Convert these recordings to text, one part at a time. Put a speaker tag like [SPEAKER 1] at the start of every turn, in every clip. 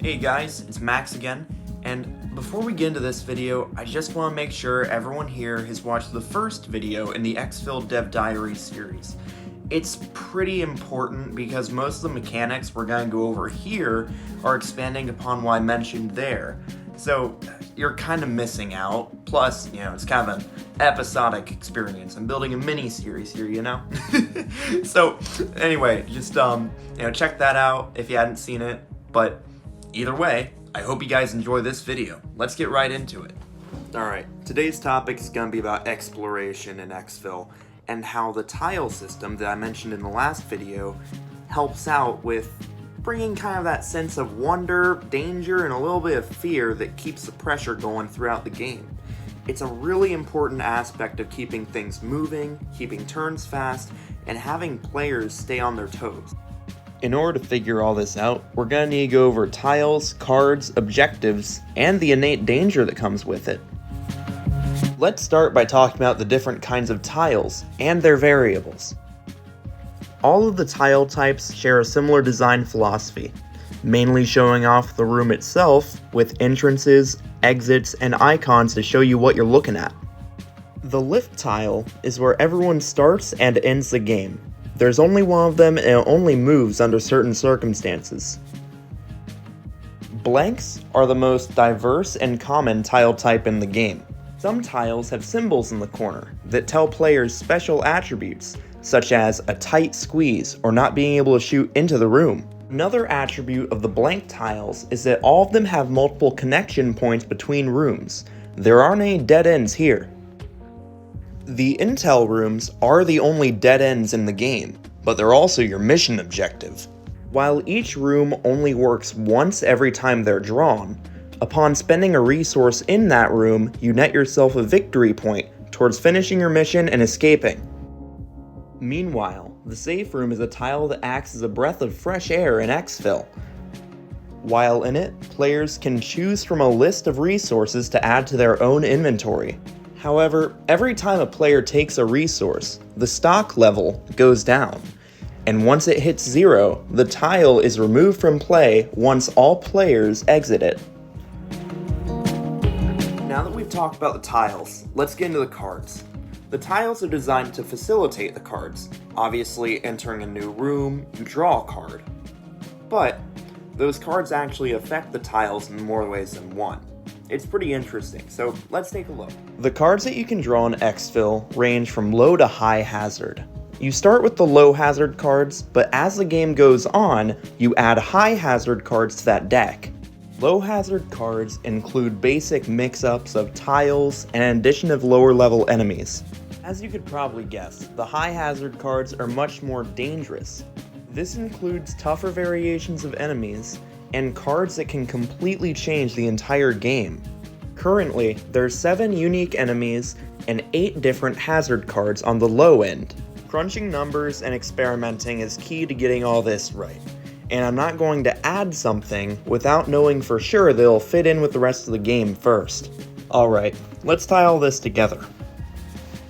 [SPEAKER 1] Hey guys, it's Max again, and before we get into this video, I just want to make sure everyone here has watched the first video in the Exfil Dev Diary series. It's pretty important because most of the mechanics we're going to go over here are expanding upon what I mentioned there. So you're kind of missing out. Plus, it's kind of an episodic experience. I'm building a mini-series here, So anyway, just check that out if you hadn't seen it. But either way, I hope you guys enjoy this video. Let's get right into it. Alright, today's topic is going to be about exploration in Exfil, and how the tile system that I mentioned in the last video helps out with bringing kind of that sense of wonder, danger, and a little bit of fear that keeps the pressure going throughout the game. It's a really important aspect of keeping things moving, keeping turns fast, and having players stay on their toes. In order to figure all this out, we're going to need to go over tiles, cards, objectives, and the innate danger that comes with it. Let's start by talking about the different kinds of tiles and their variables. All of the tile types share a similar design philosophy, mainly showing off the room itself with entrances, exits, and icons to show you what you're looking at. The lift tile is where everyone starts and ends the game. There's only one of them and it only moves under certain circumstances. Blanks are the most diverse and common tile type in the game. Some tiles have symbols in the corner that tell players special attributes, such as a tight squeeze or not being able to shoot into the room. Another attribute of the blank tiles is that all of them have multiple connection points between rooms. There aren't any dead ends here. The intel rooms are the only dead ends in the game, but they're also your mission objective. While each room only works once every time they're drawn, upon spending a resource in that room, you net yourself a victory point towards finishing your mission and escaping. Meanwhile, the safe room is a tile that acts as a breath of fresh air in Exfil. While in it, players can choose from a list of resources to add to their own inventory. However, every time a player takes a resource, the stock level goes down. And once it hits 0, the tile is removed from play once all players exit it. Now that we've talked about the tiles, let's get into the cards. The tiles are designed to facilitate the cards. Obviously, entering a new room, you draw a card. But those cards actually affect the tiles in more ways than one. It's pretty interesting, so let's take a look. The cards that you can draw in Exfil range from low to high hazard. You start with the low hazard cards, but as the game goes on, you add high hazard cards to that deck. Low hazard cards include basic mix-ups of tiles and an addition of lower level enemies. As you could probably guess, the high hazard cards are much more dangerous. This includes tougher variations of enemies and cards that can completely change the entire game. Currently, there's 7 unique enemies and 8 different hazard cards on the low end. Crunching numbers and experimenting is key to getting all this right. And I'm not going to add something without knowing for sure that it'll fit in with the rest of the game first. Alright, let's tie all this together.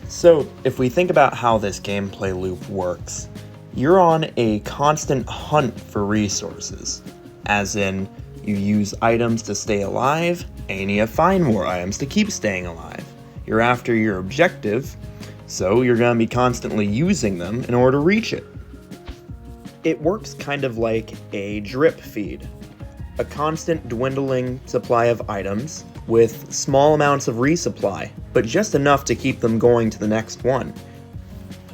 [SPEAKER 1] So, if we think about how this gameplay loop works, you're on a constant hunt for resources. As in, you use items to stay alive, and you need to find more items to keep staying alive. You're after your objective, so you're going to be constantly using them in order to reach it. It works kind of like a drip feed, a constant dwindling supply of items with small amounts of resupply, but just enough to keep them going to the next one.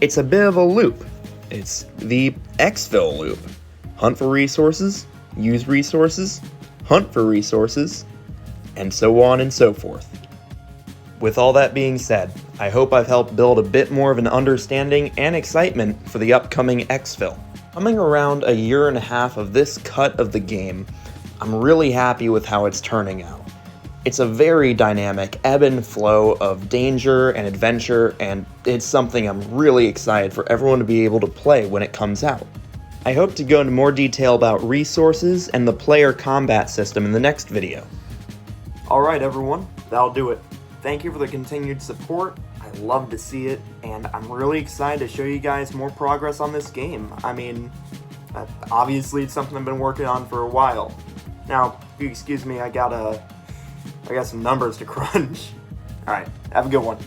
[SPEAKER 1] It's a bit of a loop. It's the Exfil loop. Hunt for resources, use resources, hunt for resources, and so on and so forth. With all that being said, I hope I've helped build a bit more of an understanding and excitement for the upcoming Exfil. Coming around a year and a half of this cut of the game, I'm really happy with how it's turning out. It's a very dynamic ebb and flow of danger and adventure, and it's something I'm really excited for everyone to be able to play when it comes out. I hope to go into more detail about resources and the player combat system in the next video. Alright everyone, that'll do it. Thank you for the continued support. I love to see it, and I'm really excited to show you guys more progress on this game. I mean, obviously it's something I've been working on for a while. Now, If you excuse me, I got some numbers to crunch. Alright, have a good one.